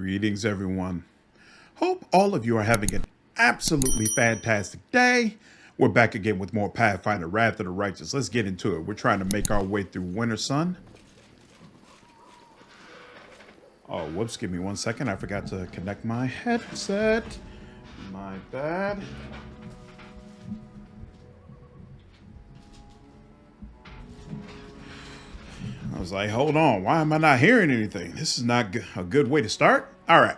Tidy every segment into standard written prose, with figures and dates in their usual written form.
Greetings, everyone. Hope all of you are having an absolutely fantastic day. We're back again with more Pathfinder, Wrath of the Righteous. Let's get into it. We're trying to make our way through Wintersun. Oh, whoops, give me 1 second. I forgot to connect my headset. My bad. I was like, hold on, why am I not hearing anything? This is not a good way to start. All right.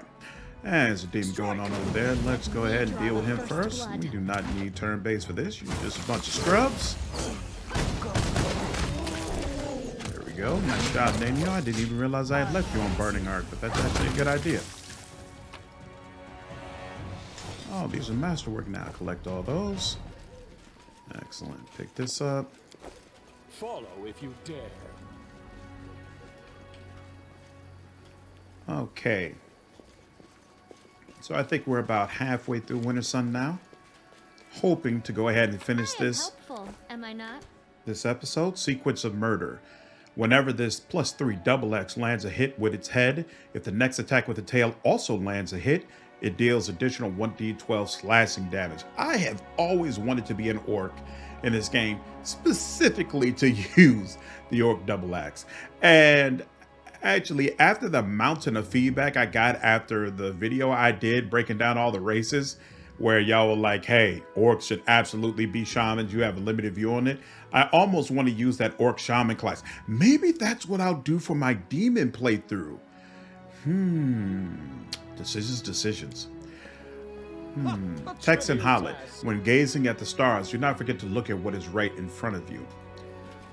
There's a demon going on over there. Let's go ahead and deal with him first. We do not need turn-based for this. You're just a bunch of scrubs. There we go. Nice job, Daniel. I didn't even realize I had left you on Burning Arc, but that's actually a good idea. Oh, these are masterwork now. Collect all those. Excellent. Pick this up. Follow if you dare. Okay. So I think we're about halfway through Wintersun now. Hoping to go ahead and finish this. Helpful, am I not? This episode, Sequence of Murder. Whenever this +3 XX lands a hit with its head, if the next attack with the tail also lands a hit, it deals additional 1d12 slashing damage. I have always wanted to be an orc in this game, specifically to use the orc XX. And actually, after the mountain of feedback I got after the video I did breaking down all the races, where y'all were like, hey, orcs should absolutely be shamans, you have a limited view on it, I almost want to use that orc shaman class. Maybe that's what I'll do for my demon playthrough. Decisions. Text and Holland. When gazing at the stars, do not forget to look at what is right in front of you.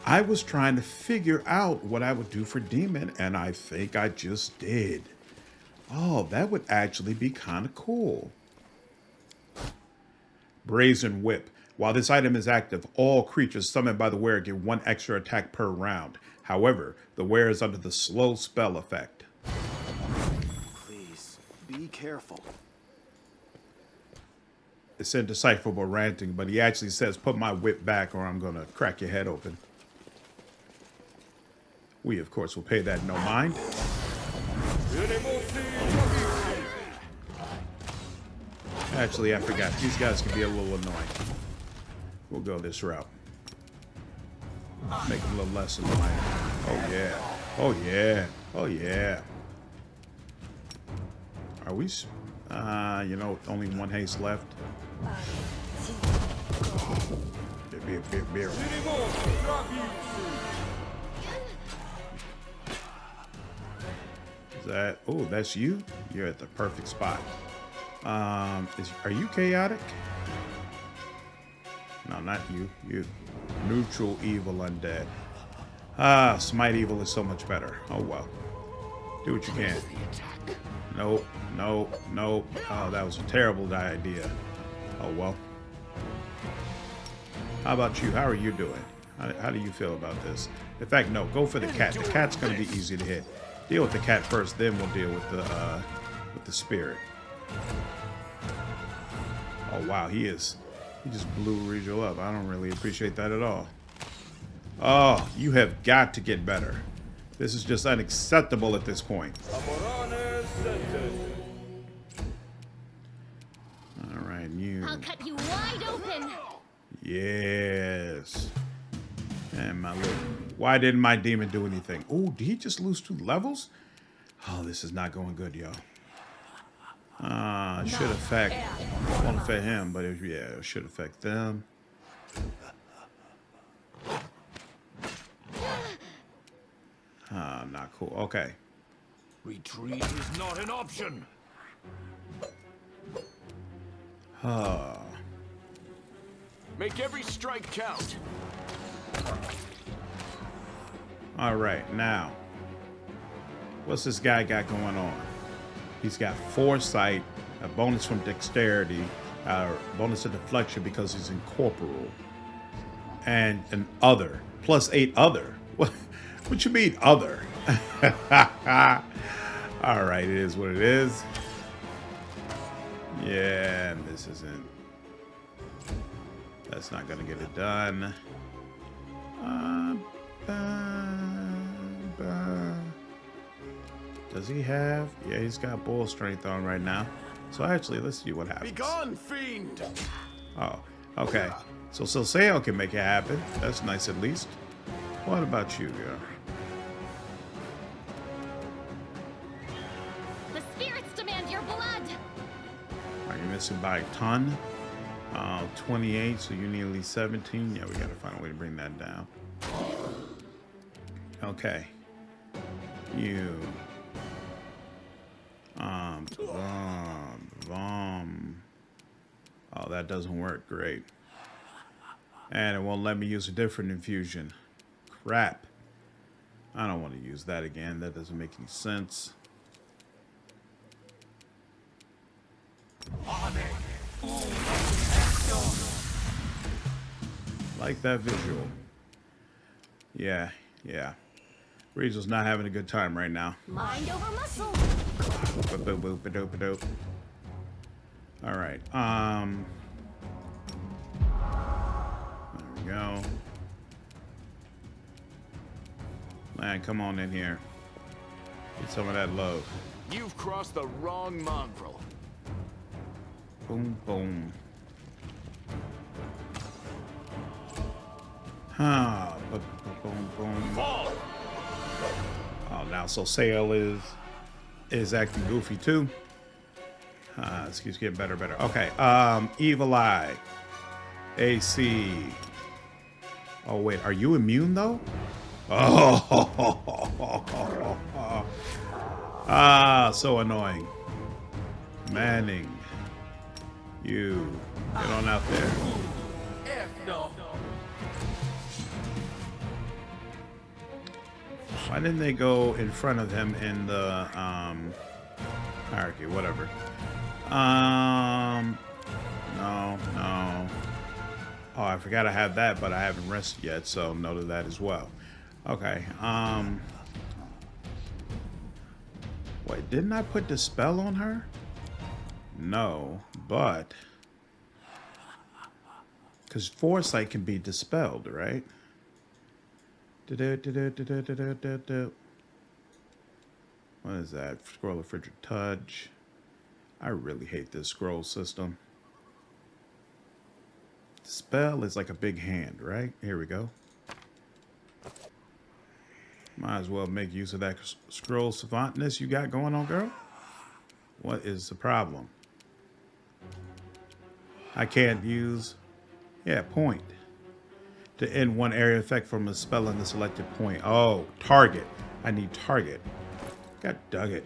I was trying to figure out what I would do for demon, and I think I just did. Oh, that would actually be kind of cool. Brazen Whip. While this item is active, all creatures summoned by the wearer get 1 extra attack per round. However, the wearer is under the slow spell effect. Please, be careful. It's indecipherable ranting, but he actually says, put my whip back or I'm going to crack your head open. We, of course, will pay that no mind. Actually, I forgot. These guys can be a little annoying. We'll go this route. Make them a little less annoying. Oh, yeah. Oh, yeah. Oh, yeah. Are we... you know, only 1 haste left. Beer. Is that... Oh, that's you? You're at the perfect spot. Are you chaotic? No, not you. You. Neutral evil undead. Smite evil is so much better. Oh, well. Do what you can. Nope. Oh, that was a terrible idea. Oh, well. How about you? How are you doing? How do you feel about this? In fact, no. Go for the cat. The cat's going to be easy to hit. Deal with the cat first, then we'll deal with the spirit. Oh, wow. He just blew Regil up. I don't really appreciate that at all. Oh, you have got to get better. This is just unacceptable at this point. All right, you. I'll cut you wide open. Yes. And my little... Why didn't my demon do anything? Oh, did he just lose 2 levels? Oh, this is not going good, y'all. It should affect... Won't affect him, but yeah, it should affect them. Not cool. Okay. Retreat is not an option. Make every strike count. All right, now. What's this guy got going on? He's got Foresight, a bonus from Dexterity, a bonus to Deflection because he's incorporeal, and an Other. +8 Other. What you mean, Other? All right, it is what it is. Yeah, and this isn't... That's not going to get it done. Does he have? Yeah, he's got bull strength on right now. So actually, let's see what happens. Be gone, fiend! Oh, okay. So Sosiel can make it happen. That's nice at least. What about you, girl? The spirits demand your blood. Are you missing by a ton? 28, so you need at least 17. Yeah, we gotta find a way to bring that down. Okay. You. Oh, that doesn't work. Great. And it won't let me use a different infusion. Crap. I don't want to use that again. That doesn't make any sense. Like that visual. Yeah. Reezel's not having a good time right now. Mind over muscle. Boop. All right. There we go. Man, come on in here. Get some of that love. You've crossed the wrong mongrel. Boom, boom. Huh. Boom, boom. Fall! Oh, now Sosiel is acting goofy too. Excuse me, getting better. Okay. Evil Eye. AC. Oh wait, are you immune though? Oh. So annoying. Manning. You get on out there. Why didn't they go in front of him in the hierarchy? Whatever. No. Oh, I forgot I had that, but I haven't rested yet, so no to that as well. Okay. Wait, didn't I put the spell on her? No, but because Foresight can be dispelled, right? What is that? Scroll of Frigid Touch. I really hate this scroll system. Spell is like a big hand, right? Here we go. Might as well make use of that scroll savantness you got going on, girl. What is the problem? I can't use... Yeah, point. To end one area effect from a spell on the selected point. Oh, target. I need target. God dug it.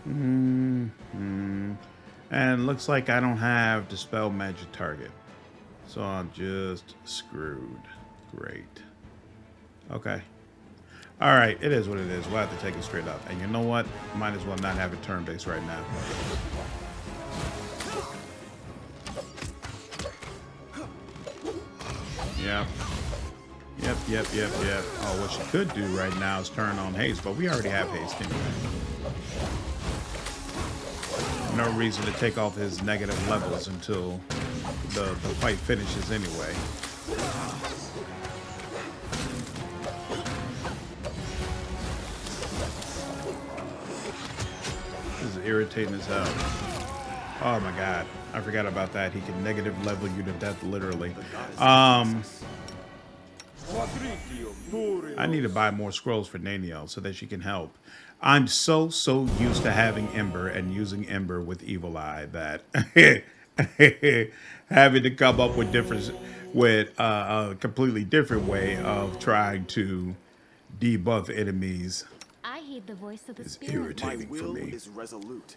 And looks like I don't have Dispel Magic Target. So I'm just screwed. Great. Okay. Alright, it is what it is. We'll have to take it straight up. And you know what? Might as well not have it turn-based right now. Yep. Oh, what she could do right now is turn on haste, but we already have haste anyway. No reason to take off his negative levels until the fight finishes anyway. This is irritating as hell. Oh my god. I forgot about that. He can negative level you to death, literally. I need to buy more scrolls for Nanio so that she can help. I'm so used to having Ember and using Ember with Evil Eye that having to come up with a completely different way of trying to debuff enemies I heed the voice of the is spirit. irritating for me. Is resolute.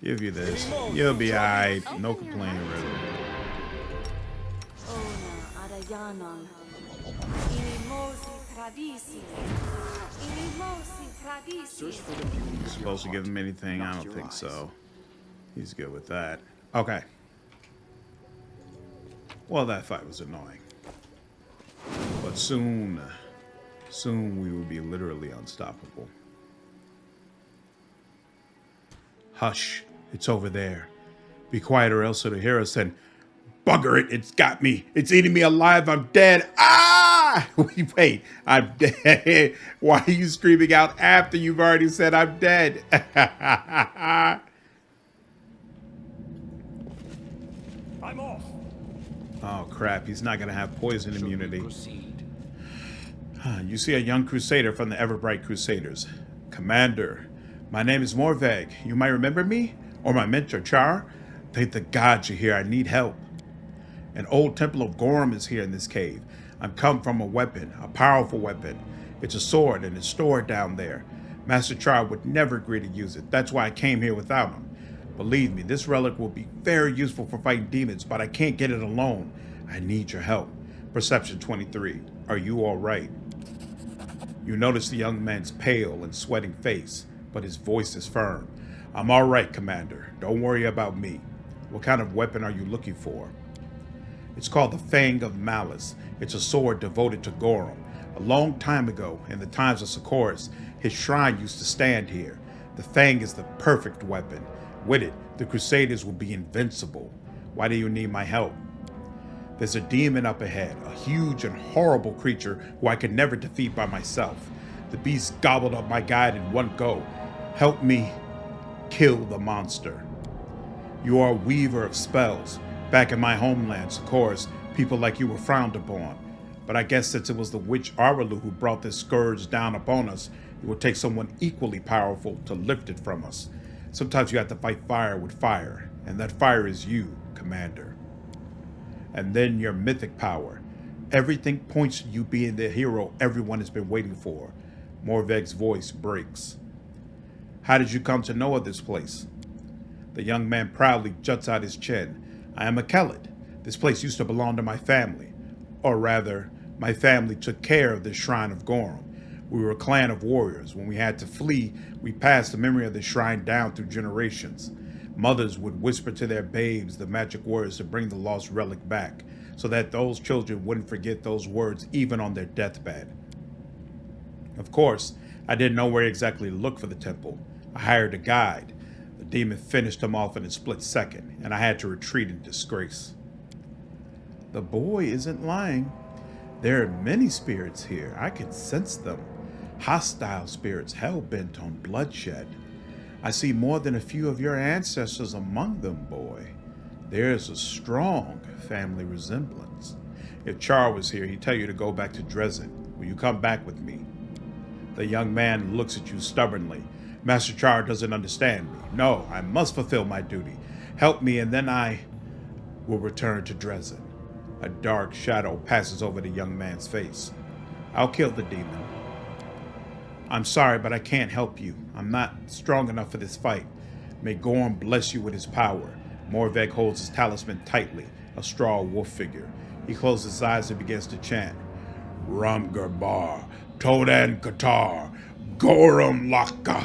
Give you this. You'll be alright. No complaining, really. Supposed to give him anything? I don't think so. He's good with that. Okay. Well, that fight was annoying. But soon we will be literally unstoppable. Hush. It's over there. Be quiet or else it'll hear us and bugger it. It's got me. It's eating me alive. I'm dead. Ah! Wait, I'm dead. Why are you screaming out after you've already said I'm dead? I'm off. Oh crap, he's not gonna have poison Shall we immunity. proceed? You see a young crusader from the Everbright Crusaders. Commander, my name is Morveg. You might remember me? Or my mentor, Char? Thank the gods you're here. I need help. An old temple of Gorum is here in this cave. I'm come from a weapon, a powerful weapon. It's a sword and it's stored down there. Master Char would never agree to use it. That's why I came here without him. Believe me, this relic will be very useful for fighting demons, but I can't get it alone. I need your help. Perception 23. Are you all right? You notice the young man's pale and sweating face, but his voice is firm. I'm all right, Commander. Don't worry about me. What kind of weapon are you looking for? It's called the Fang of Malice. It's a sword devoted to Gorum. A long time ago, in the times of Sarkoris, his shrine used to stand here. The Fang is the perfect weapon. With it, the Crusaders will be invincible. Why do you need my help? There's a demon up ahead, a huge and horrible creature who I could never defeat by myself. The beast gobbled up my guide in one go. Help me kill the monster. You are a weaver of spells. Back in my homeland, Sarkoris, people like you were frowned upon. But I guess since it was the witch Areelu who brought this scourge down upon us, it would take someone equally powerful to lift it from us. Sometimes you have to fight fire with fire, and that fire is you, Commander. And then your mythic power. Everything points to you being the hero everyone has been waiting for. Morveg's voice breaks. How did you come to know of this place? The young man proudly juts out his chin. I am a Kelid. This place used to belong to my family. Or rather, my family took care of this shrine of Gorum. We were a clan of warriors. When we had to flee, we passed the memory of the shrine down through generations. Mothers would whisper to their babes the magic words to bring the lost relic back, so that those children wouldn't forget those words even on their deathbed. Of course, I didn't know where exactly to look for the temple. I hired a guide. The demon finished him off in a split second, and I had to retreat in disgrace. The boy isn't lying. There are many spirits here. I can sense them. Hostile spirits hell-bent on bloodshed. I see more than a few of your ancestors among them, boy. There's a strong family resemblance. If Char was here, he'd tell you to go back to Dresden. Will you come back with me? The young man looks at you stubbornly. Master Char doesn't understand me. No, I must fulfill my duty. Help me, and then I will return to Dresden. A dark shadow passes over the young man's face. I'll kill the demon. I'm sorry, but I can't help you. I'm not strong enough for this fight. May Gorm bless you with his power. Morveg holds his talisman tightly, a straw wolf figure. He closes his eyes and begins to chant. Rumgerbar, Todan Qatar, Gorum Laka.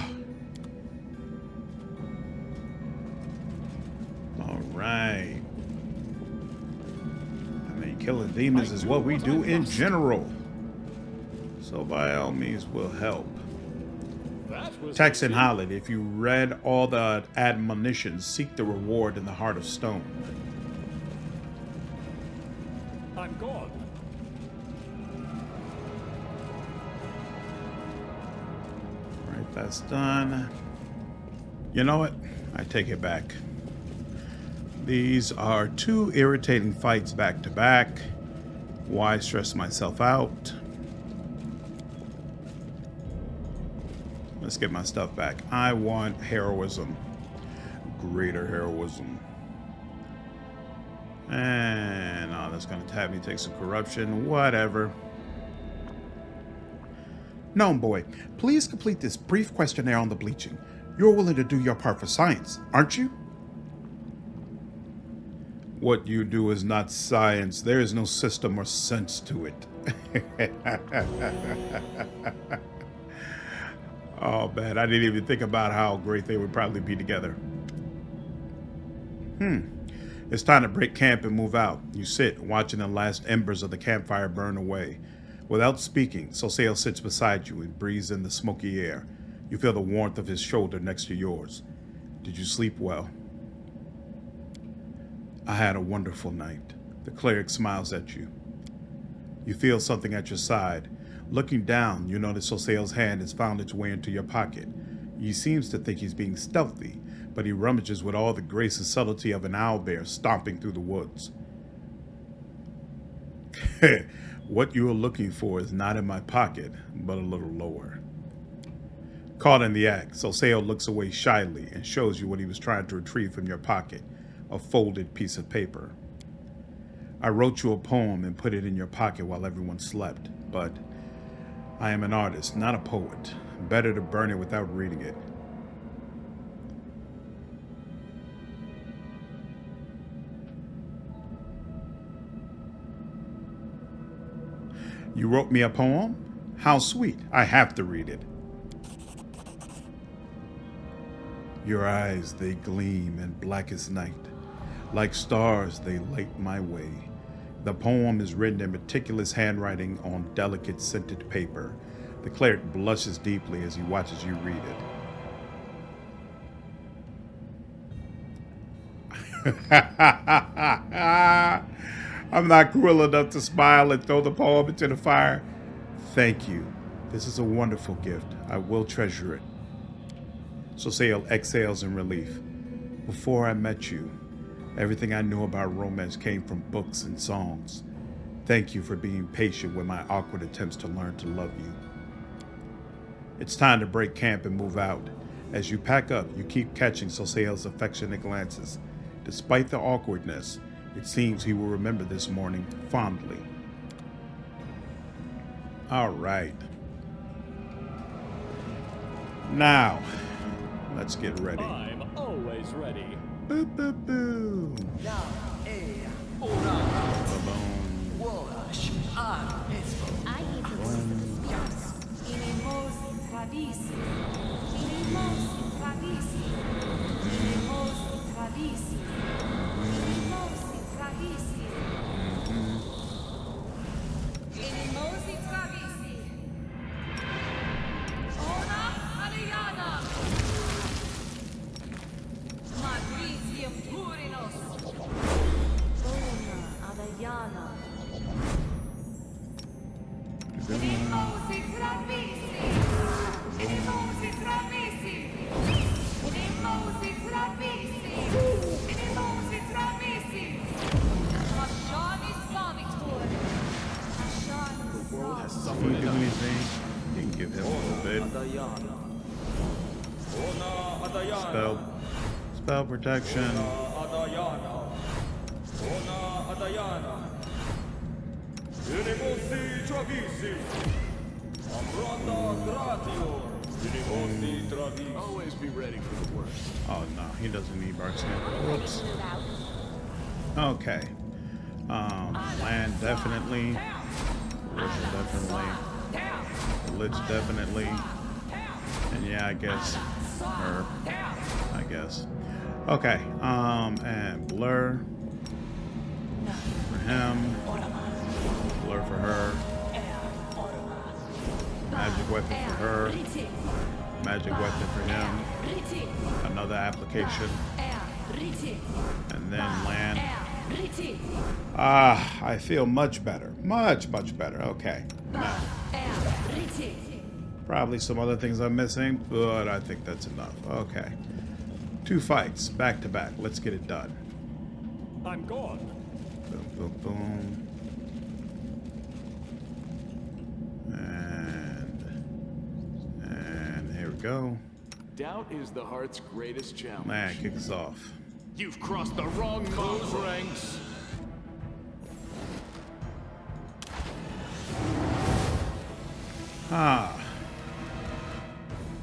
All right. I mean, killing demons is what we do in general. So by all means, we'll help. Texan Holland, if you read all the admonitions, seek the reward in the heart of stone. I'm gone. Right, that's done. You know what? I take it back. These are two irritating fights back to back. Why stress myself out? Let's get my stuff back. I want heroism. Greater heroism. And that's going to have me take some corruption. Whatever. Gnome boy, please complete this brief questionnaire on the bleaching. You're willing to do your part for science, aren't you? What you do is not science. There is no system or sense to it. Oh man, I didn't even think about how great they would probably be together. It's time to break camp and move out. You sit, watching the last embers of the campfire burn away. Without speaking, Sosiel sits beside you and breathes in the smoky air. You feel the warmth of his shoulder next to yours. Did you sleep well? I had a wonderful night. The cleric smiles at you. You feel something at your side. Looking down, you notice Sosiel's hand has found its way into your pocket. He seems to think he's being stealthy, but he rummages with all the grace and subtlety of an owlbear stomping through the woods. What you are looking for is not in my pocket, but a little lower. Caught in the act, Sosiel looks away shyly and shows you what he was trying to retrieve from your pocket, a folded piece of paper. I wrote you a poem and put it in your pocket while everyone slept, but I am an artist, not a poet. Better to burn it without reading it. You wrote me a poem? How sweet. I have to read it. Your eyes, they gleam in blackest night. Like stars, they light my way. The poem is written in meticulous handwriting on delicate scented paper. The cleric blushes deeply as he watches you read it. I'm not cruel enough to smile and throw the poem into the fire. Thank you. This is a wonderful gift. I will treasure it. Sosiel exhales in relief. Before I met you, everything I knew about romance came from books and songs. Thank you for being patient with my awkward attempts to learn to love you. It's time to break camp and move out. As you pack up, you keep catching Sosiel's affectionate glances. Despite the awkwardness, it seems he will remember this morning fondly. All right. Now, let's get ready. I'm always ready. Boo, boo, boo. Ba-boom. I hate the voice of the spirits. Can you do anything? You can give him a little bit. Spell protection. Always be ready for the worst. Oh no, he doesn't need bark skin. Whoops. Okay. Land definitely. Ritual definitely. Lich definitely. And yeah, I guess her. I guess. Okay. And blur for him. Blur for her. Magic weapon for her. Magic weapon for him. Another application. And then land. Ah, I feel much better. Much better. Okay. Now, probably some other things I'm missing, but I think that's enough. Okay. 2 fights, back to back. Let's get it done. I'm gone. Boom, boom, boom. And here we go. Doubt is the heart's greatest challenge. Man, kick us off. You've crossed the wrong close ranks. Ah.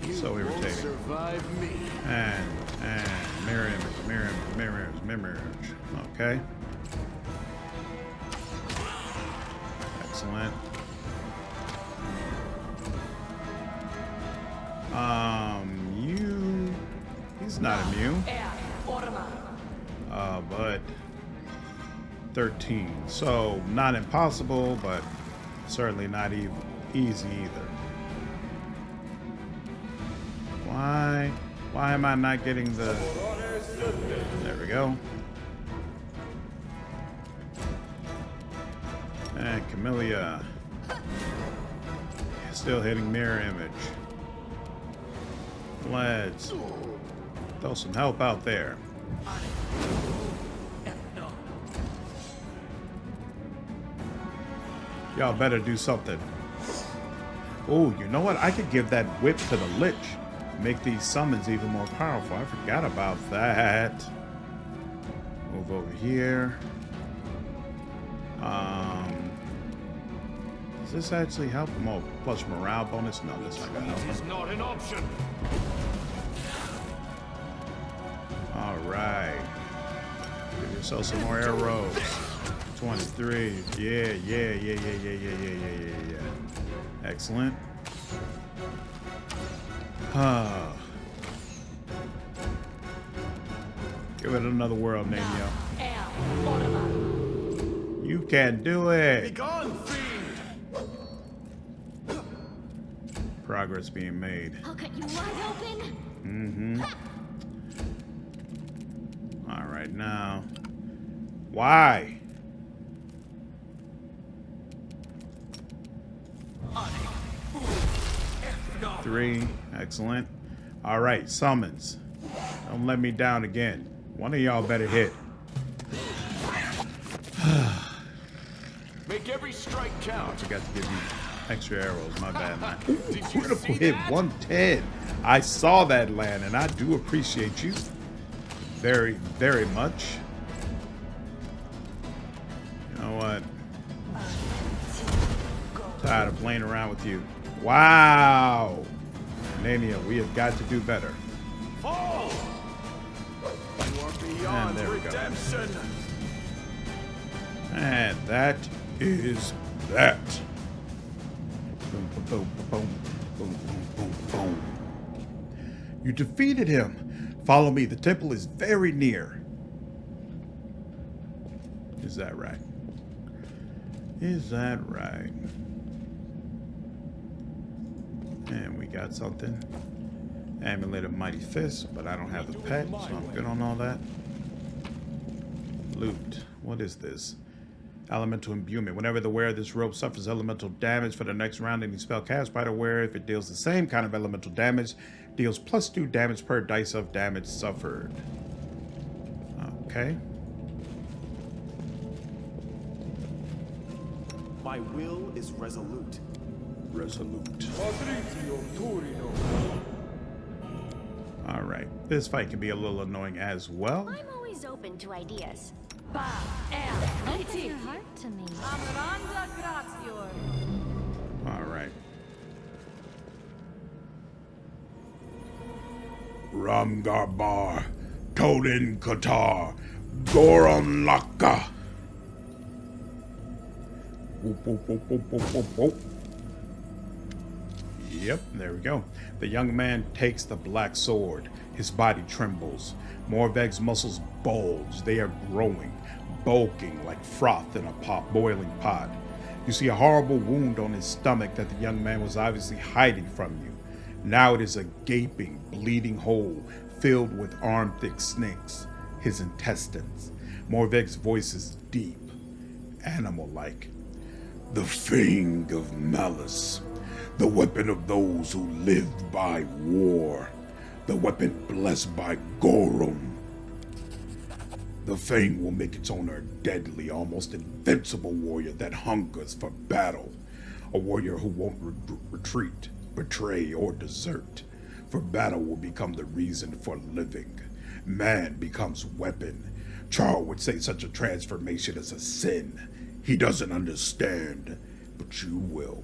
You So won't irritating. survive me. And mirror image. Okay. Excellent. He's not immune. But 13. So not impossible, but certainly not easy either. Why am I not getting the... There we go. And Alright, Camellia. Still hitting mirror image. Let's throw some help out there. Y'all better do something. Oh, you know what? I could give that whip to the Lich. Make these summons even more powerful. I forgot about that. Move over here. Does this actually help him? Oh, plus morale bonus? No, this not gonna help him. It is not an option. Alright. Give yourself some more arrows. 23. Yeah. Excellent. Give it another whirl, Nania. You can do it. Be gone, fiend. Progress being made. I'll cut you wide open. All right, now. Why? Three. Excellent. All right, summons. Don't let me down again. One of y'all better hit. Make every strike count. I forgot to give you extra arrows. My bad, man. Ooh, critical hit 110. I saw that land, and I do appreciate you very, very much. You know what? Tired of playing around with you. Wow. Nania, we have got to do better. Fall. You are beyond And there we go. redemption. And that is that. Boom, boom, boom, boom, boom, boom, boom. You defeated him. Follow me. The temple is very near. Is that right? Is that right? And we got something. Amulet of Mighty Fist, but I don't have the pet, so I'm good on all that. Loot. What is this? Elemental imbuement. Whenever the wearer of this robe suffers elemental damage for the next round, any spell cast by the wearer, if it deals the same kind of elemental damage, deals +2 damage per dice of damage suffered. Okay. My will is resolute. Resolute. All right. This fight can be a little annoying as well. I'm always open to ideas. Open your heart to me. All right. Ramgarbar, Tolin Qatar, Goron Laka. Whoop, whoop, whoop, whoop, whoop, whoop, whoop. Yep, there we go. The young man takes the black sword. His body trembles. Morveg's muscles bulge. They are growing, bulking like froth in a boiling pot. You see a horrible wound on his stomach that the young man was obviously hiding from you. Now it is a gaping, bleeding hole filled with arm-thick snakes, his intestines. Morveg's voice is deep, animal-like. The fang of malice, the weapon of those who lived by war, the weapon blessed by Goron. The fang will make its owner a deadly, almost invincible warrior that hungers for battle, a warrior who won't retreat, betray, or desert, for battle will become the reason for living. Man becomes weapon. Charles would say such a transformation is a sin. He doesn't understand, but you will.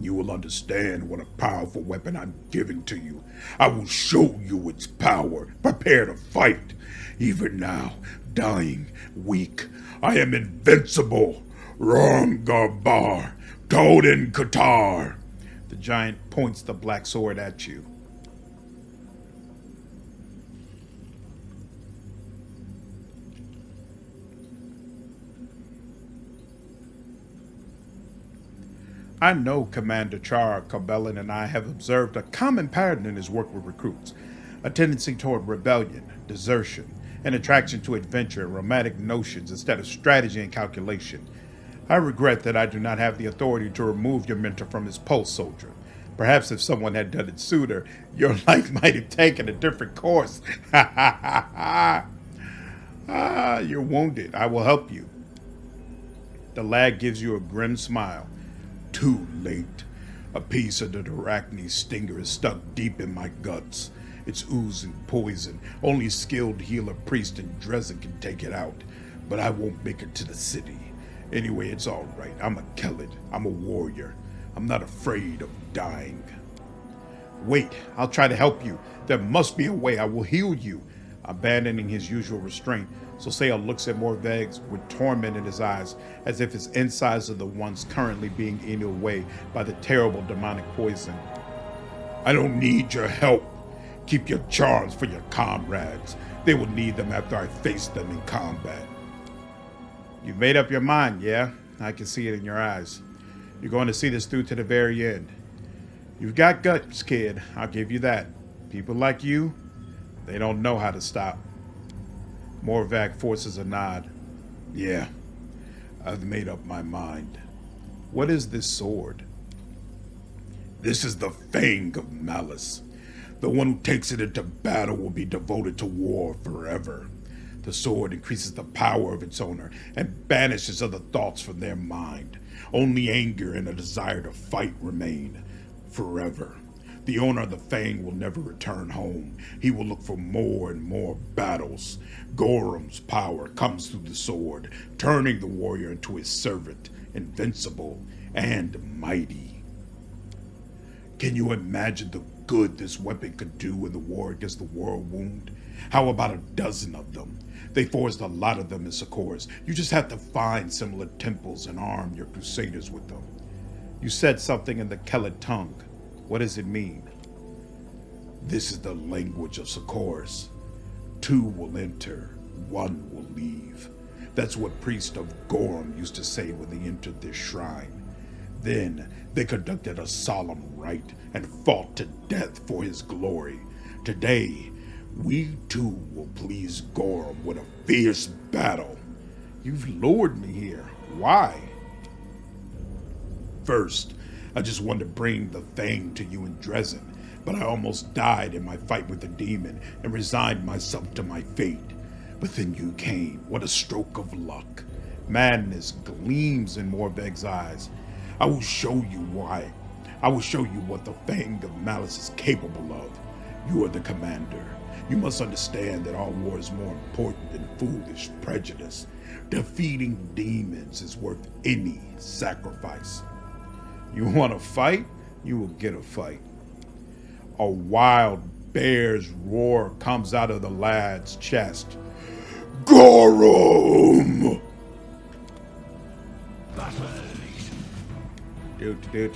You will understand what a powerful weapon I'm giving to you. I will show you its power. Prepare to fight. Even now, dying, weak, I am invincible. Rongarbar, Tolin Qatar. The giant points the black sword at you. I know Commander Char Cabellin and I have observed a common pattern in his work with recruits, a tendency toward rebellion, desertion, an attraction to adventure and romantic notions instead of strategy and calculation. I regret that I do not have the authority to remove your mentor from his post, soldier. Perhaps if someone had done it sooner, your life might have taken a different course. Ha ha ha ha! Ah, you're wounded. I will help you. The lad gives you a grim smile. Too late. A piece of the arachne stinger is stuck deep in my guts. It's oozing poison. Only skilled healer, priest, and Dresden can take it out. But I won't make it to the city. Anyway, it's all right. I'm a Kelid. I'm a warrior. I'm not afraid of dying. Wait, I'll try to help you. There must be a way. I will heal you. Abandoning his usual restraint, Sosiel looks at Morveg with torment in his eyes, as if his insides are the ones currently being eaten away by the terrible demonic poison. I don't need your help. Keep your charms for your comrades. They will need them after I face them in combat. You've made up your mind, yeah? I can see it in your eyes. You're going to see this through to the very end. You've got guts, kid. I'll give you that. People like you, they don't know how to stop. Morveg forces a nod. Yeah, I've made up my mind. What is this sword? This is the Fang of Malice. The one who takes it into battle will be devoted to war forever. The sword increases the power of its owner and banishes other thoughts from their mind. Only anger and a desire to fight remain forever. The owner of the Fang will never return home. He will look for more and more battles. Gorham's power comes through the sword, turning the warrior into his servant, invincible and mighty. Can you imagine the good this weapon could do in the war against the Worldwound? How about a dozen of them? They forged a lot of them in Sarkoris. You just have to find similar temples and arm your crusaders with them. You said something in the Kelid tongue. What does it mean? This is the language of Sarkoris. 2 will enter, 1 will leave. That's what priests of Gorham used to say when they entered this shrine. Then they conducted a solemn rite and fought to death for his glory. Today, we too will please Gorham with a fierce battle. You've lured me here. Why? First, I just wanted to bring the Fang to you in Dresden, but I almost died in my fight with the demon and resigned myself to my fate. But then you came. What a stroke of luck. Madness gleams in Morveg's eyes. I will show you why. I will show you what the Fang of Malice is capable of. You are the commander. You must understand that our war is more important than foolish prejudice. Defeating demons is worth any sacrifice. You want to fight? You will get a fight. A wild bear's roar comes out of the lad's chest. Gorham!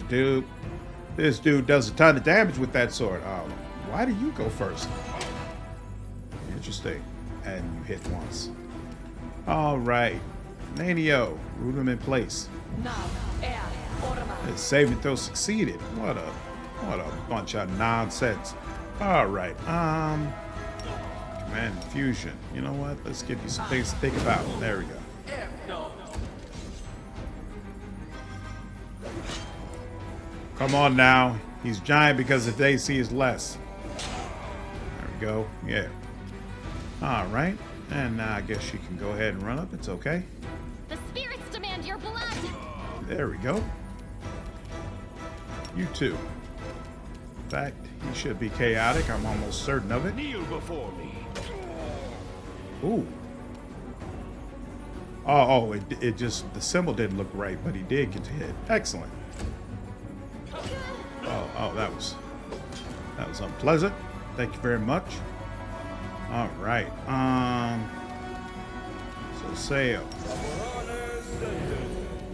Dude. This dude does a ton of damage with that sword. Why do you go first? Interesting. And you hit once. All right. Nanio, root him in place. His saving throw succeeded. What a bunch of nonsense. All right. Command fusion. You know what? Let's give you some things to think about. There we go. Come on now. He's giant because his AC is less. There we go. Yeah. All right. And now I guess you can go ahead and run up. It's okay. The spirits demand your blood. There we go. You too. In fact, he should be chaotic. I'm almost certain of it. Kneel before me. Ooh. Oh, it just, the symbol didn't look right, but he did get hit. Excellent. Oh, that was unpleasant. Thank you very much. All right. Sosiel.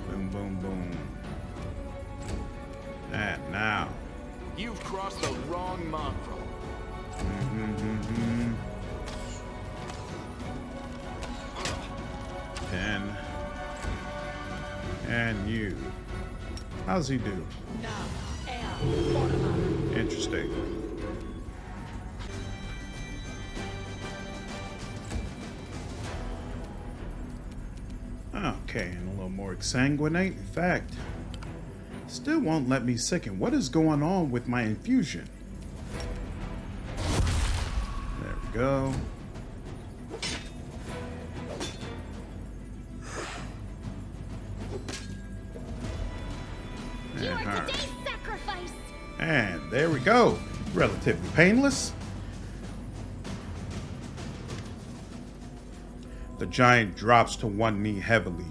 Boom, boom, boom. And now. You've crossed the wrong mongrel. And you. How's he do? Interesting. Okay, and a little more exsanguinate. In fact, still won't let me sicken. What is going on with my infusion? There we go. You are today's sacrifice. And there we go. Relatively painless. The giant drops to one knee heavily.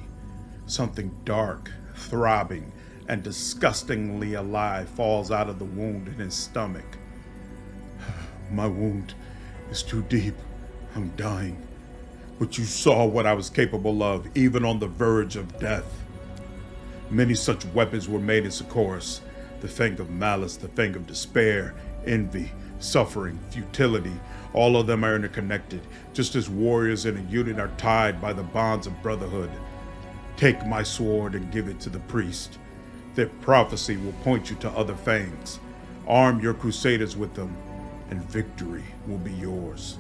Something dark, throbbing, and disgustingly alive falls out of the wound in his stomach. My wound is too deep. I'm dying. But you saw what I was capable of, even on the verge of death. Many such weapons were made in Sarkoris. The fang of malice, the fang of despair, envy, suffering, futility. All of them are interconnected, just as warriors in a unit are tied by the bonds of brotherhood. Take my sword and give it to the priest. Their prophecy will point you to other fangs. Arm your crusaders with them, and victory will be yours.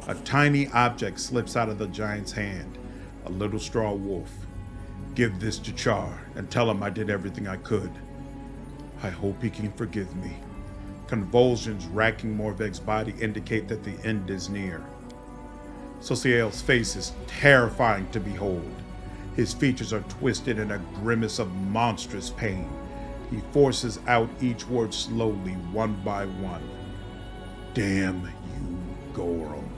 A tiny object slips out of the giant's hand, a little straw wolf. Give this to Char and tell him I did everything I could. I hope he can forgive me. Convulsions racking Morveg's body indicate that the end is near. Sosiel's face is terrifying to behold. His features are twisted in a grimace of monstrous pain. He forces out each word slowly, one by one. Damn you, Gorum.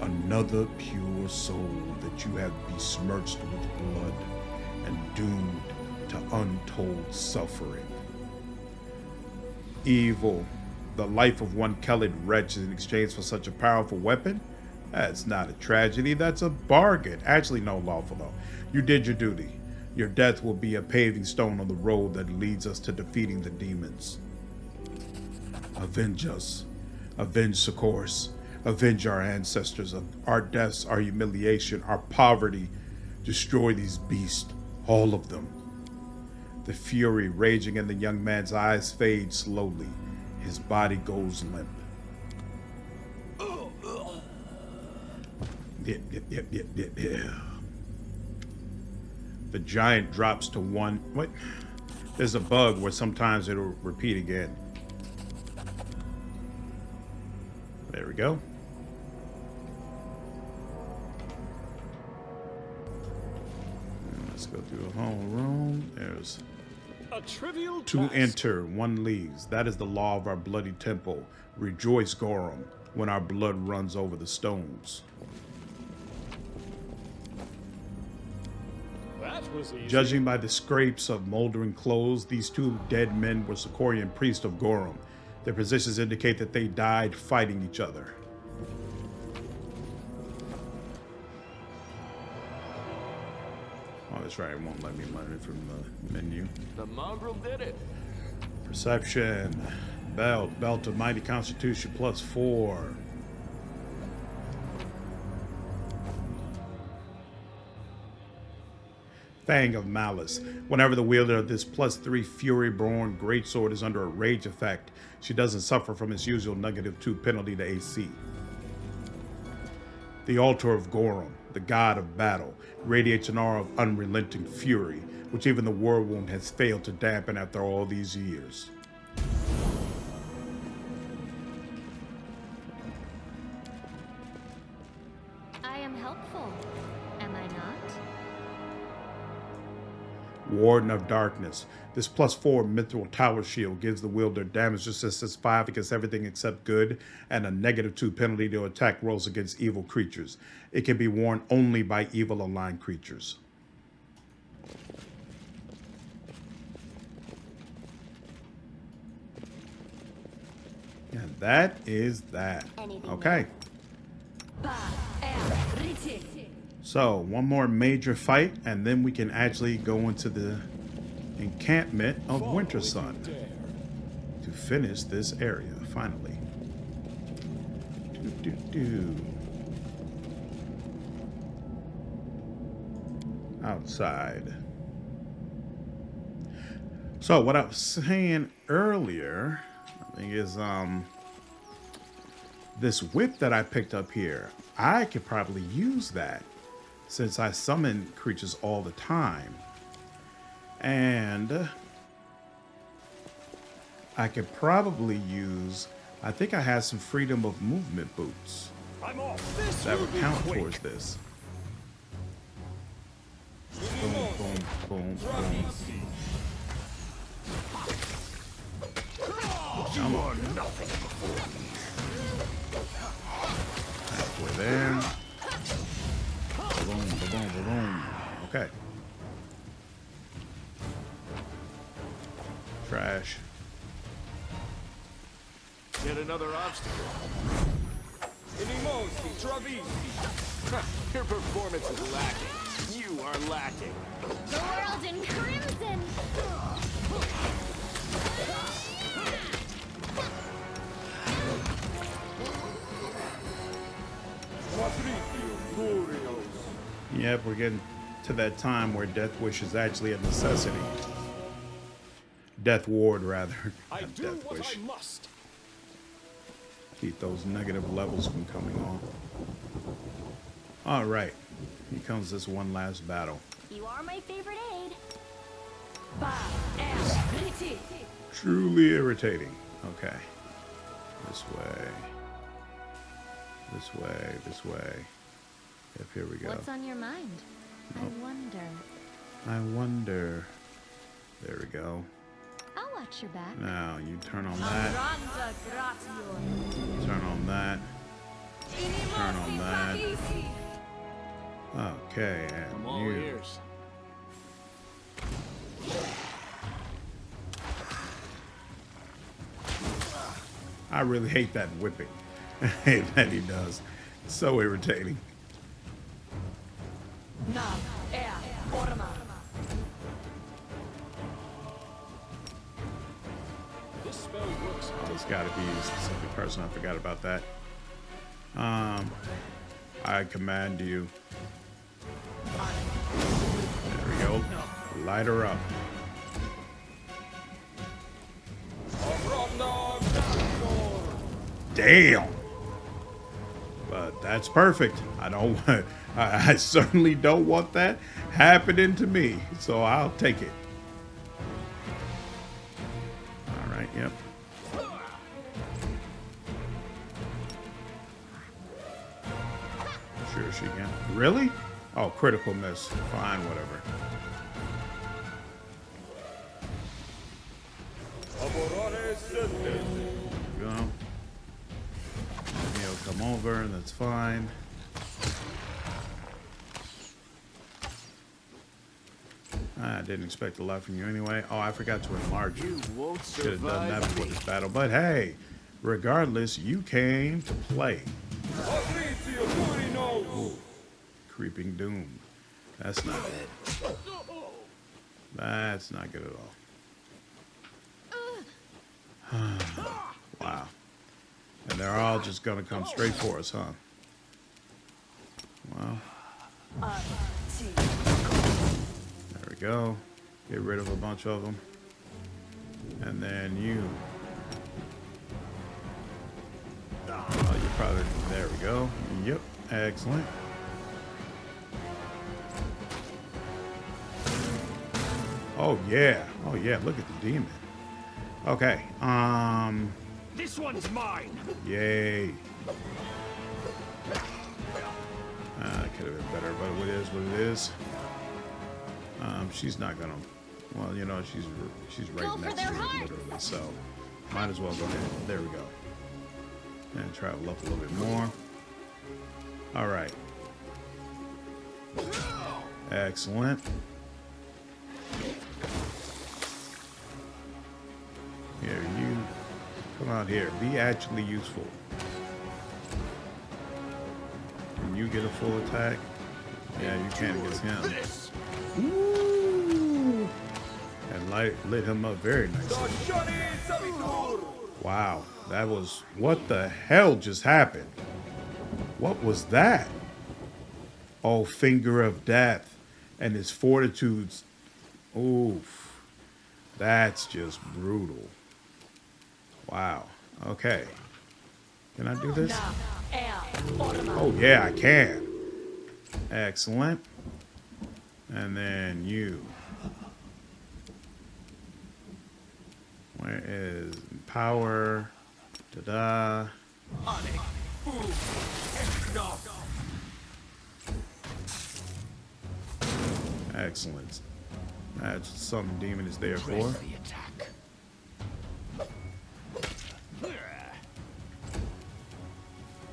Another pure soul that you have besmirched with blood and doomed to untold suffering. Evil, the life of one Kelid wretch in exchange for such a powerful weapon? That's not a tragedy, that's a bargain. Actually, no, lawful though. You did your duty. Your death will be a paving stone on the road that leads us to defeating the demons. Avenge us. Avenge Sarkoris. Avenge our ancestors. Our deaths, our humiliation, our poverty. Destroy these beasts, all of them. The fury raging in the young man's eyes fades slowly. His body goes limp. Yeah. The giant drops to one. What? There's a bug where sometimes it'll repeat again. There we go. And let's go through the whole room. There's A trivial to task. enter, one leaves. That is the law of our bloody temple. Rejoice, Gorum, when our blood runs over the stones. That was easy. Judging by the scrapes of moldering clothes, these two dead men were Sarkorian priests of Gorum. Their positions indicate that they died fighting each other. Oh, that's right. It won't let me learn it from the menu. The mongrel did it. Perception. Belt of Mighty Constitution +4. Fang of Malice. Whenever the wielder of this +3 Fury-born greatsword is under a rage effect, she doesn't suffer from its usual -2 penalty to AC. The Altar of Gorum, the god of battle, radiates an aura of unrelenting fury, which even the Worldwound has failed to dampen after all these years. I am helpful, am I not? Warden of Darkness. This +4 mithril tower shield gives the wielder damage resistance 5 against everything except good, and a -2 penalty to attack rolls against evil creatures. It can be worn only by evil aligned creatures. And that is that. Okay. So, one more major fight, and then we can actually go into the encampment of Wintersun to finish this area, finally. Outside. So, what I was saying earlier, I think is, this whip that I picked up here, I could probably use that. since I summon creatures all the time. And I could probably use, I think I have some freedom of movement boots I'm off. This that will would be count quick. towards this. Boom, boom, boom, boom. You are nothing. Halfway there. Boom, boom, boom. Okay. Trash. Yet another obstacle. Your performance is lacking. You are lacking. The world in crimson. Yep, we're getting to that time where Death Wish is actually a necessity. Death Ward, rather. I Not do Death what Wish. I must. Keep those negative levels from coming on. All right. Here comes this one last battle. You are my favorite aid. Truly irritating. Okay. This way. This way. This way. Yep, here we go. What's on your mind? I wonder. I wonder. There we go. I'll watch your back. Now, you turn on that. Turn on that. Turn on that. Okay, I'm and all you. ears. I really hate that whipping. I hate that he does. It's so irritating. This spell works. Oh, it's got to be a specific person. I forgot about that. I command you. There we go. Light her up. Damn. But that's perfect. I don't want. I certainly don't want that happening to me. So I'll take it. All right. Yep. Sure she can. Really? Oh, critical miss. Fine, whatever. There we go. He'll come over, and that's fine. I didn't expect a lot from you anyway. Oh, I forgot to enlarge you. You won't Should have done that survive before me. this battle. But hey, regardless, you came to play. Ooh, creeping doom. That's not good. That's not good at all. Wow. And they're all just gonna come straight for us, huh? Well. There we go. Get rid of a bunch of them. And then you. Oh, you probably. There we go. Yep. Excellent. Oh yeah. Oh yeah. Look at the demon. Okay. This one's mine. Yay. Could have been better, but it is what it is. She's not gonna. Well, you know, she's right next to me, literally. So, might as well go ahead. There we go. And travel up a little bit more. All right. Excellent. Here, you come out here. Be actually useful. Can you get a full attack? Yeah, you can against him. Ooh. And lit him up very nicely. Wow, that was... What the hell just happened? What was that? Oh, Finger of Death and his fortitudes. Oof. That's just brutal. Wow. Okay. Can I do this? Oh, yeah, I can. Excellent. And then you. Where is power? Ta-da. Excellent. That's what some demon is there for.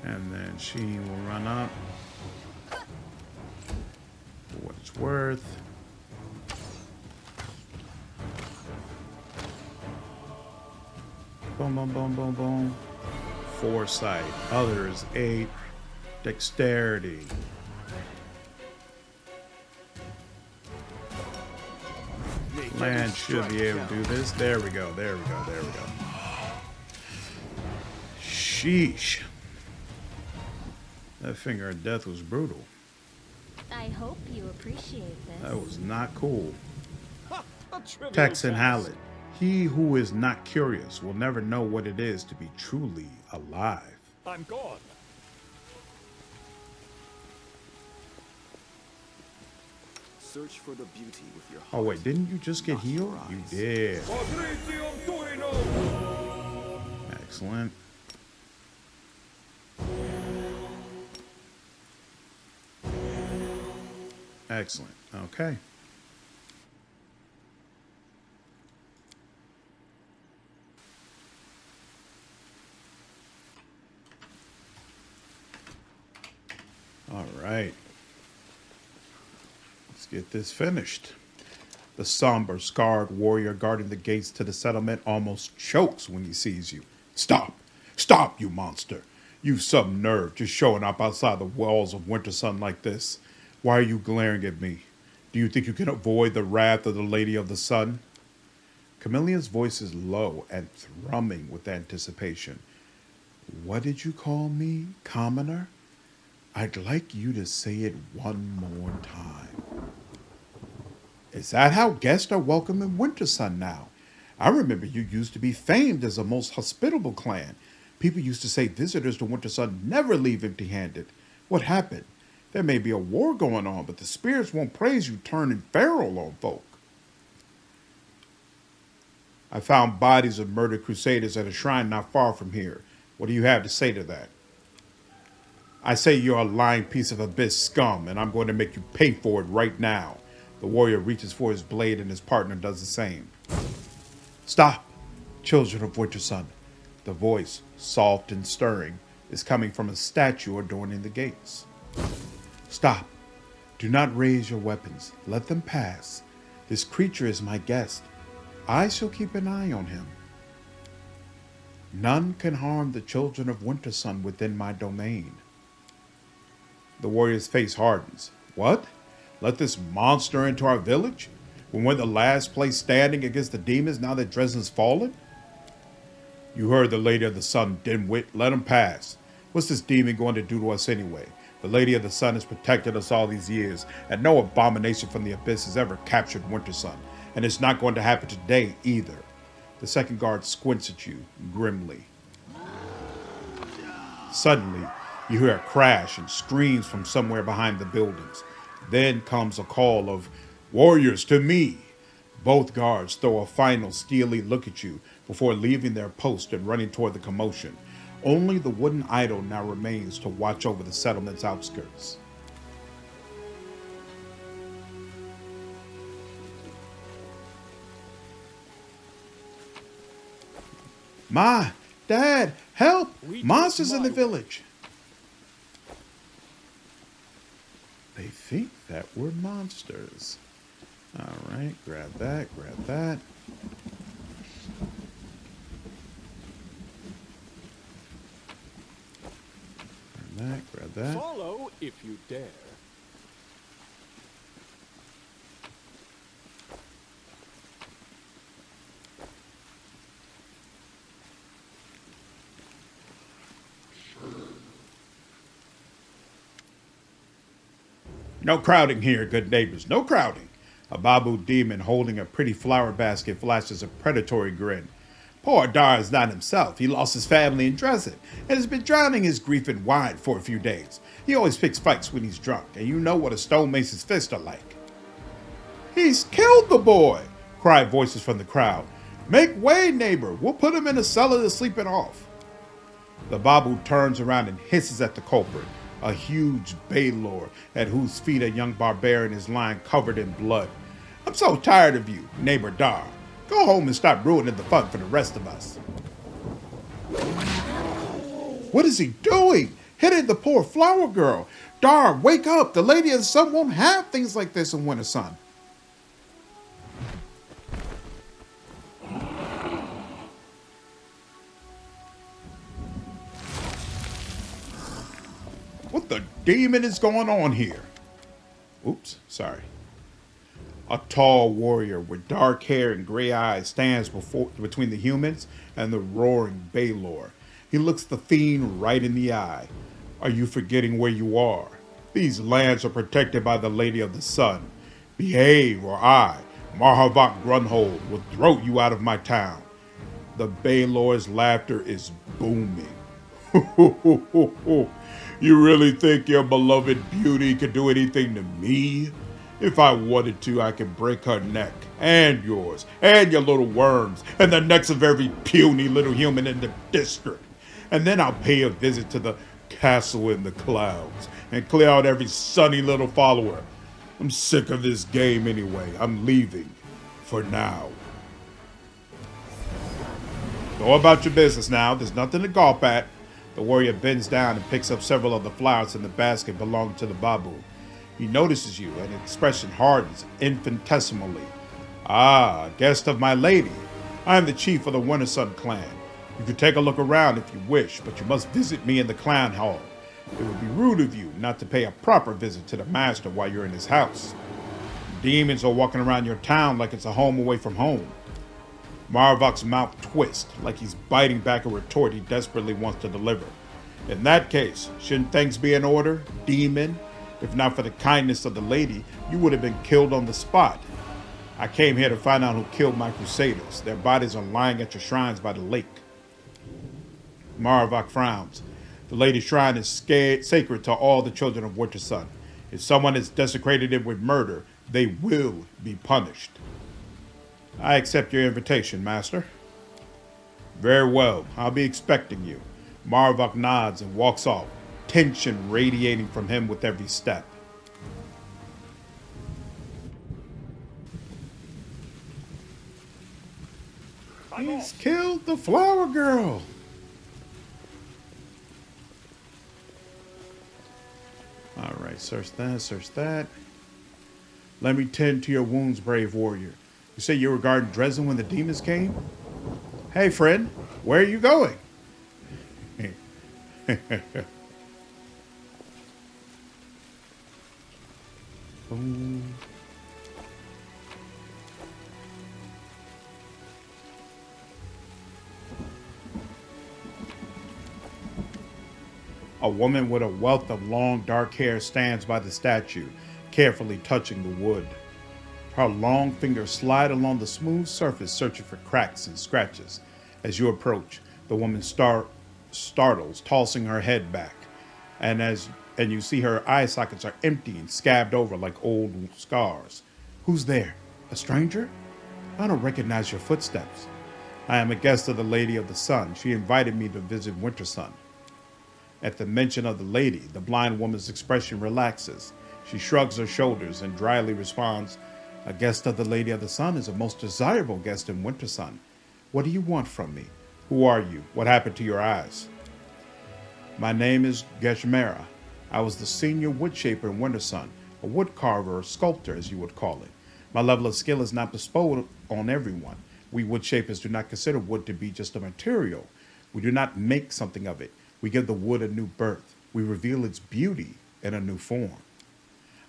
And then she will run up for what it's worth. Boom, boom, boom, boom, boom. Foresight. Others 8. Dexterity. Land should be able to do this. There we go. There we go. There we go. Sheesh. That finger of death was brutal. I hope you appreciate this. That was not cool. A trivial Texan task. Hallett. He who is not curious will never know what it is to be truly alive. I'm gone. Search for the beauty with your heart. Oh wait, didn't you just get healed? You did. Excellent. Excellent. Okay. All right. Let's get this finished. The somber, scarred warrior guarding the gates to the settlement almost chokes when he sees you. Stop! Stop, you monster! You've some nerve just showing up outside the walls of Wintersun like this. Why are you glaring at me? Do you think you can avoid the wrath of the Lady of the Sun? Chameleon's voice is low and thrumming with anticipation. What did you call me, commoner? I'd like you to say it one more time. Is that how guests are welcome in Wintersun now? I remember you used to be famed as a most hospitable clan. People used to say visitors to Wintersun never leave empty-handed. What happened? There may be a war going on, but the spirits won't praise you turning feral on folk. I found bodies of murdered crusaders at a shrine not far from here. What do you have to say to that? I say you're a lying piece of abyss scum, and I'm going to make you pay for it right now. The warrior reaches for his blade, and his partner does the same. Stop, children of Wintersun. The voice, soft and stirring, is coming from a statue adorning the gates. Stop. Do not raise your weapons. Let them pass. This creature is my guest. I shall keep an eye on him. None can harm the children of Wintersun within my domain. The warrior's face hardens. What? Let this monster into our village? When we're the last place standing against the demons now that Dresden's fallen? You heard the Lady of the Sun, dimwit. Let him pass. What's this demon going to do to us anyway? The Lady of the Sun has protected us all these years, and no abomination from the abyss has ever captured Wintersun, and it's not going to happen today either. The second guard squints at you grimly. Suddenly, you hear a crash and screams from somewhere behind the buildings. Then comes a call of, "Warriors, to me!" Both guards throw a final steely look at you before leaving their post and running toward the commotion. Only the wooden idol now remains to watch over the settlement's outskirts. Ma, Dad, help! Monsters in the village! They think that we're monsters. All right, grab that, grab that. Grab that, grab that. Follow if you dare. No crowding here, good neighbors, no crowding. A babu demon holding a pretty flower basket flashes a predatory grin. Poor Dar is not himself. He lost his family in Dresden and has been drowning his grief in wine for a few days. He always picks fights when he's drunk, and you know what a stonemacer's fists are like. He's killed the boy, cried voices from the crowd. Make way, neighbor. We'll put him in a cellar to sleep it off. The Babu turns around and hisses at the culprit, a huge Baylor at whose feet a young barbarian is lying covered in blood. I'm so tired of you, neighbor Dar. Go home and stop ruining the fun for the rest of us. What is he doing? Hitting the poor flower girl. Dar, wake up. The Lady of the Sun won't have things like this in Wintersun. What the demon is going on here? Oops, sorry. A tall warrior with dark hair and gray eyes stands between the humans and the roaring Baylor. He looks the fiend right in the eye. Are you forgetting where you are? These lands are protected by the Lady of the Sun. Behave, or I, Marhevok Grunhold, will throw you out of my town. The Baylor's laughter is booming. You really think your beloved beauty could do anything to me? If I wanted to, I could break her neck, and yours, and your little worms, and the necks of every puny little human in the district. And then I'll pay a visit to the castle in the clouds, and clear out every sunny little follower. I'm sick of this game anyway. I'm leaving, for now. Go about your business now. There's nothing to gawp at. The warrior bends down and picks up several of the flowers in the basket belonging to the Babu. He notices you, and his expression hardens infinitesimally. Ah, guest of my lady. I am the chief of the Wintersun clan. You can take a look around if you wish, but you must visit me in the clan hall. It would be rude of you not to pay a proper visit to the master while you're in his house. Demons are walking around your town like it's a home away from home. Marhevok's mouth twists like he's biting back a retort he desperately wants to deliver. In that case, shouldn't things be in order, demon? If not for the kindness of the lady, you would have been killed on the spot. I came here to find out who killed my crusaders. Their bodies are lying at your shrines by the lake. Marhevok frowns. The lady's shrine is sacred to all the children of Wintersun. If someone has desecrated it with murder, they will be punished. I accept your invitation, master. Very well. I'll be expecting you. Marhevok nods and walks off, tension radiating from him with every step. He's killed the flower girl. All right, search that, search that. Let me tend to your wounds, brave warrior. You say you were guarding Dresden when the demons came? Hey, friend, where are you going? Boom. A woman with a wealth of long dark hair stands by the statue, carefully touching the wood. Her long fingers slide along the smooth surface, searching for cracks and scratches. As you approach, the woman startles, tossing her head back, and you see her eye sockets are empty and scabbed over like old scars. Who's there? A stranger? I don't recognize your footsteps. I am a guest of the Lady of the Sun. She invited me to visit Wintersun. At the mention of the lady, the blind woman's expression relaxes. She shrugs her shoulders and dryly responds, "A guest of the Lady of the Sun is a most desirable guest in Wintersun. What do you want from me? Who are you? What happened to your eyes?" My name is Germesha. I was the senior woodshaper in Wintersun, a woodcarver or sculptor, as you would call it. My level of skill is not bestowed on everyone. We woodshapers do not consider wood to be just a material. We do not make something of it. We give the wood a new birth. We reveal its beauty in a new form.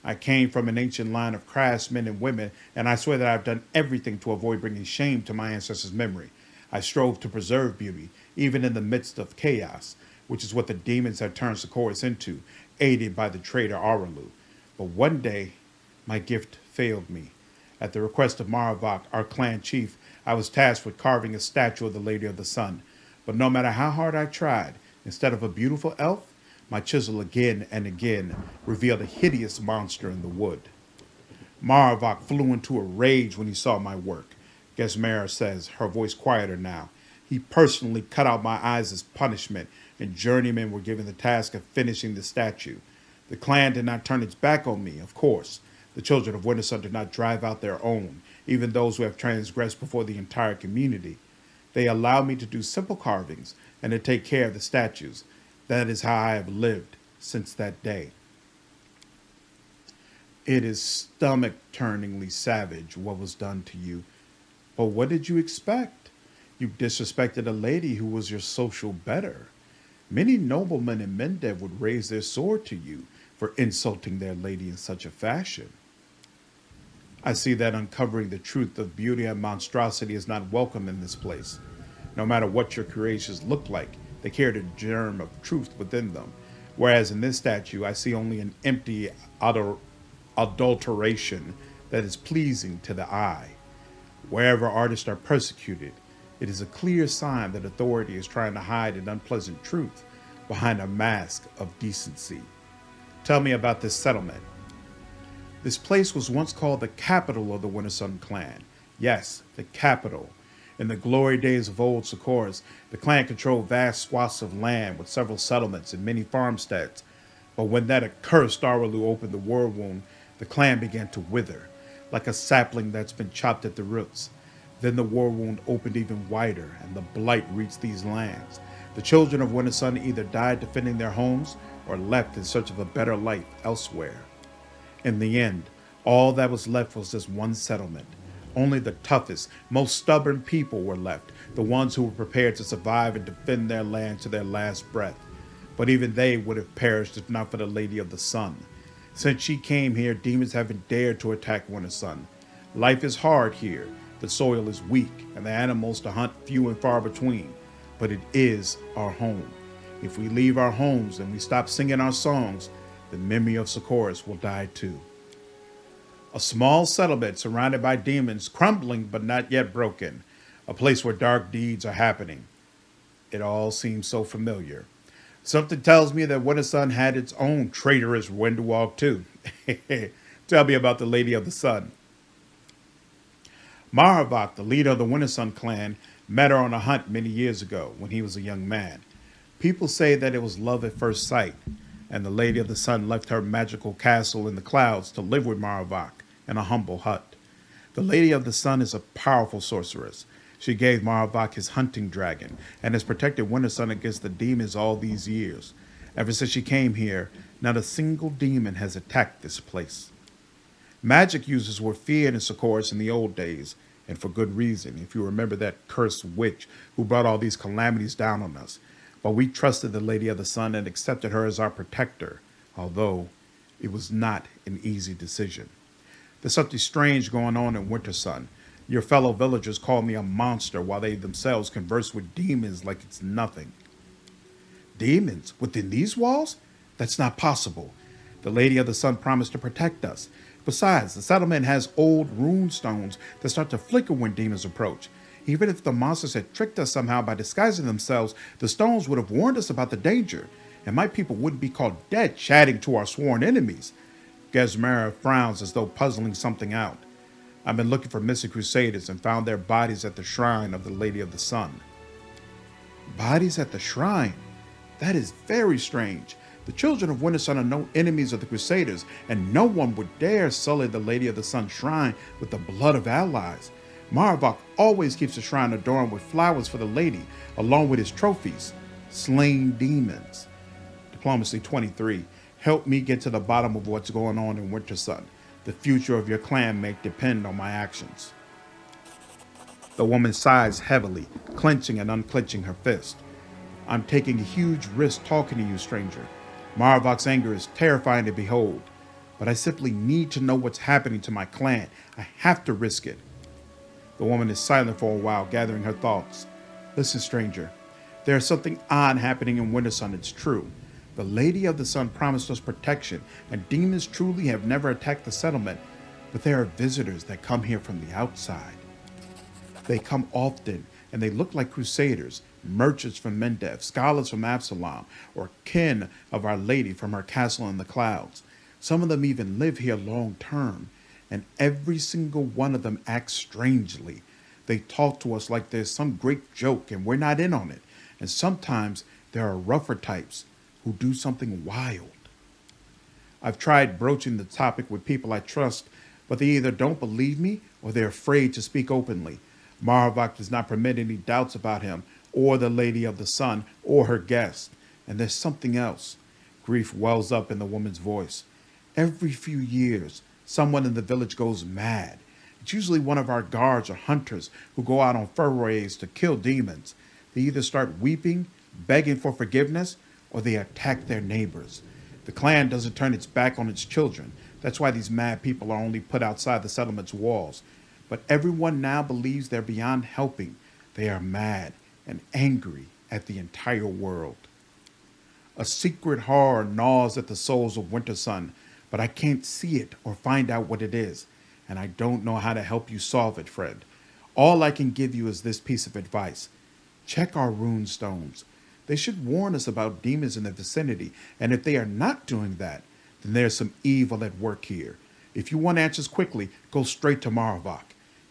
I came from an ancient line of craftsmen and women, and I swear that I've done everything to avoid bringing shame to my ancestors' memory. I strove to preserve beauty, even in the midst of chaos, which is what the demons had turned Sarkoris into, aided by the traitor Areelu. But one day, my gift failed me. At the request of Marhevok, our clan chief, I was tasked with carving a statue of the Lady of the Sun. But no matter how hard I tried, instead of a beautiful elf, my chisel again and again revealed a hideous monster in the wood. Marhevok flew into a rage when he saw my work. Germesha says, her voice quieter now. He personally cut out my eyes as punishment, and journeymen were given the task of finishing the statue. The clan did not turn its back on me, of course. The children of Wintersun did not drive out their own, even those who have transgressed before the entire community. They allowed me to do simple carvings and to take care of the statues. That is how I have lived since that day. It is stomach-turningly savage what was done to you. But what did you expect? You disrespected a lady who was your social better. Many noblemen in Mendev would raise their sword to you for insulting their lady in such a fashion. I see that uncovering the truth of beauty and monstrosity is not welcome in this place. No matter what your creations look like, they carry the germ of truth within them. Whereas in this statue, I see only an empty adulteration that is pleasing to the eye. Wherever artists are persecuted, it is a clear sign that authority is trying to hide an unpleasant truth behind a mask of decency. Tell me about this settlement. This place was once called the capital of the Wintersun clan. Yes, the capital. In the glory days of old Sarkoris, the clan controlled vast swaths of land with several settlements and many farmsteads. But when that accursed Areelu opened the Worldwound, the clan began to wither, like a sapling that's been chopped at the roots. Then the Worldwound opened even wider, and the blight reached these lands. The children of Wintersun either died defending their homes or left in search of a better life elsewhere. In the end, all that was left was just one settlement. Only the toughest, most stubborn people were left, the ones who were prepared to survive and defend their land to their last breath. But even they would have perished if not for the Lady of the Sun. Since she came here, demons haven't dared to attack Wintersun. Life is hard here, the soil is weak, and the animals to hunt few and far between. But it is our home. If we leave our homes and we stop singing our songs, the memory of Sarkoris will die too. A small settlement surrounded by demons, crumbling but not yet broken. A place where dark deeds are happening. It all seems so familiar. Something tells me that Wintersun had its own traitorous Windwalk too. Tell me about the Lady of the Sun. Marhevok, the leader of the Wintersun clan, met her on a hunt many years ago when he was a young man. People say that it was love at first sight, and the Lady of the Sun left her magical castle in the clouds to live with Marhevok in a humble hut. The Lady of the Sun is a powerful sorceress. She gave Marhevok his hunting dragon and has protected Wintersun against the demons all these years. Ever since she came here, not a single demon has attacked this place. Magic users were feared in Sarkoris in the old days, and for good reason, if you remember that cursed witch who brought all these calamities down on us. But we trusted the Lady of the Sun and accepted her as our protector, although it was not an easy decision. There's something strange going on in Wintersun. Your fellow villagers call me a monster while they themselves converse with demons like it's nothing. Demons? Within these walls? That's not possible. The Lady of the Sun promised to protect us. Besides, the settlement has old rune stones that start to flicker when demons approach. Even if the monsters had tricked us somehow by disguising themselves, the stones would have warned us about the danger, and my people wouldn't be called dead chatting to our sworn enemies. Germesha frowns as though puzzling something out. I've been looking for missing Crusaders and found their bodies at the shrine of the Lady of the Sun. Bodies at the shrine? That is very strange. The children of Wintersun are no enemies of the Crusaders, and no one would dare sully the Lady of the Sun shrine with the blood of allies. Marhevok always keeps the shrine adorned with flowers for the lady, along with his trophies. Slain demons. Diplomacy 23. Help me get to the bottom of what's going on in Wintersun. The future of your clan may depend on my actions. The woman sighs heavily, clenching and unclenching her fist. I'm taking a huge risk talking to you, stranger. Marhevok's anger is terrifying to behold, but I simply need to know what's happening to my clan. I have to risk it. The woman is silent for a while, gathering her thoughts. Listen, stranger. There is something odd happening in Wintersun, it's true. The Lady of the Sun promised us protection, and demons truly have never attacked the settlement, but there are visitors that come here from the outside. They come often, and they look like crusaders, merchants from Mendev, scholars from Absalom, or kin of Our Lady from her castle in the clouds. Some of them even live here long term, and every single one of them acts strangely. They talk to us like there's some great joke and we're not in on it. And sometimes there are rougher types who do something wild. I've tried broaching the topic with people I trust, but they either don't believe me or they're afraid to speak openly. Marhevok does not permit any doubts about him or the Lady of the Sun or her guest. And there's something else. Grief wells up in the woman's voice. Every few years, someone in the village goes mad. It's usually one of our guards or hunters who go out on forays to kill demons. They either start weeping, begging for forgiveness, or they attack their neighbors. The clan doesn't turn its back on its children. That's why these mad people are only put outside the settlement's walls. But everyone now believes they're beyond helping. They are mad and angry at the entire world. A secret horror gnaws at the souls of Wintersun, but I can't see it or find out what it is. And I don't know how to help you solve it, friend. All I can give you is this piece of advice. Check our rune stones. They should warn us about demons in the vicinity, and if they are not doing that, then there's some evil at work here. If you want answers quickly, go straight to Marhevok.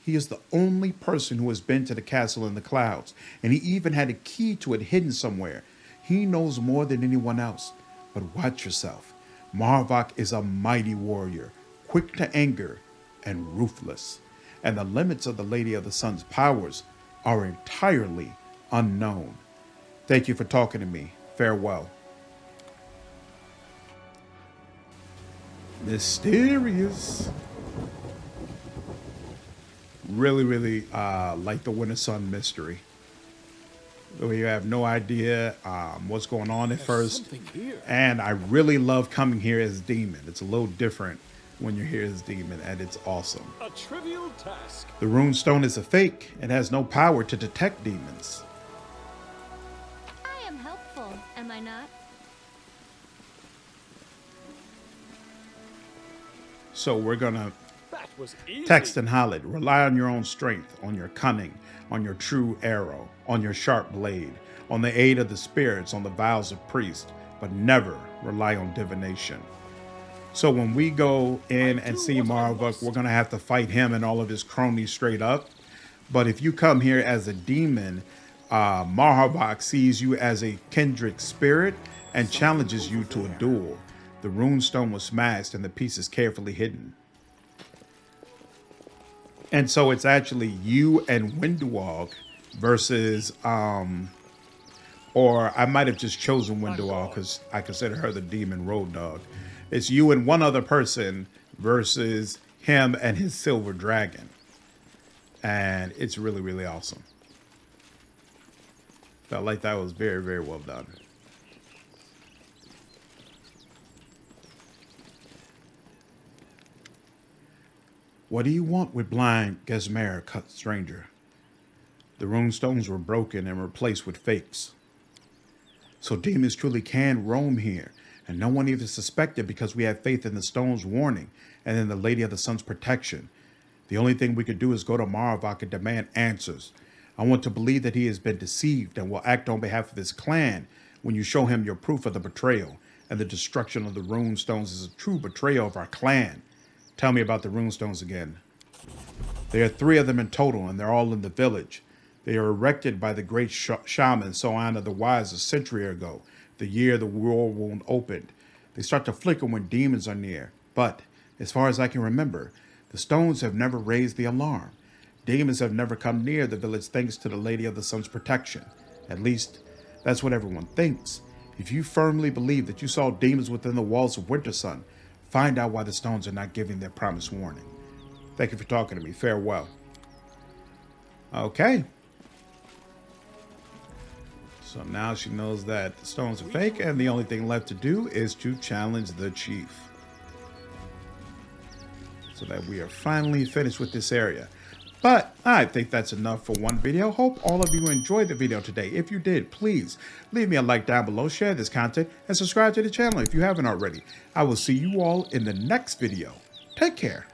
He is the only person who has been to the castle in the clouds, and he even had a key to it hidden somewhere. He knows more than anyone else. But watch yourself. Marhevok is a mighty warrior, quick to anger, and ruthless. And the limits of the Lady of the Sun's powers are entirely unknown. Thank you for talking to me. Farewell. Mysterious. Really like the Wintersun mystery. We have no idea what's going on at first. And I really love coming here as Demon. It's a little different when you're here as Demon, and it's awesome. A trivial task. The rune stone is a fake. It has no power to detect demons. I am helpful, am I not? So we're gonna That was easy. text and holler. Rely on your own strength, on your cunning, on your true arrow, on your sharp blade, on the aid of the spirits, on the vows of priest, but never rely on divination. So when we go in and see Marhevok, we're going to have to fight him and all of his cronies straight up. But if you come here as a demon, Marhevok sees you as a kindred spirit and challenges you to a duel. The rune stone was smashed and the pieces carefully hidden. And so it's actually you and Wintersun versus, or I might have just chosen Wintersun because I consider her the demon road dog. It's you and one other person versus him and his silver dragon. And it's really awesome. Felt like that was very well done. What do you want with blind Germesha, cut stranger? The rune stones were broken and replaced with fakes. So demons truly can roam here, and no one even suspected because we have faith in the stone's warning and in the Lady of the Sun's protection. The only thing we could do is go to Marhevok and demand answers. I want to believe that he has been deceived and will act on behalf of his clan when you show him your proof of the betrayal, and the destruction of the rune stones is a true betrayal of our clan. Tell me about the rune stones again. There are 3 of them in total, and they're all in the village. They are erected by the great shaman Soana the Wise a century ago, the year the Worldwound opened. They start to flicker when demons are near, but as far as I can remember, the stones have never raised the alarm. Demons have never come near the village thanks to the Lady of the Sun's protection. At least, that's what everyone thinks. If you firmly believe that you saw demons within the walls of Wintersun, find out why the stones are not giving their promised warning. Thank you for talking to me. Farewell. Okay. So now she knows that the stones are fake, and the only thing left to do is to challenge the chief. So that we are finally finished with this area. But I think that's enough for one video. Hope all of you enjoyed the video today. If you did, please leave me a like down below, share this content, and subscribe to the channel if you haven't already. I will see you all in the next video. Take care.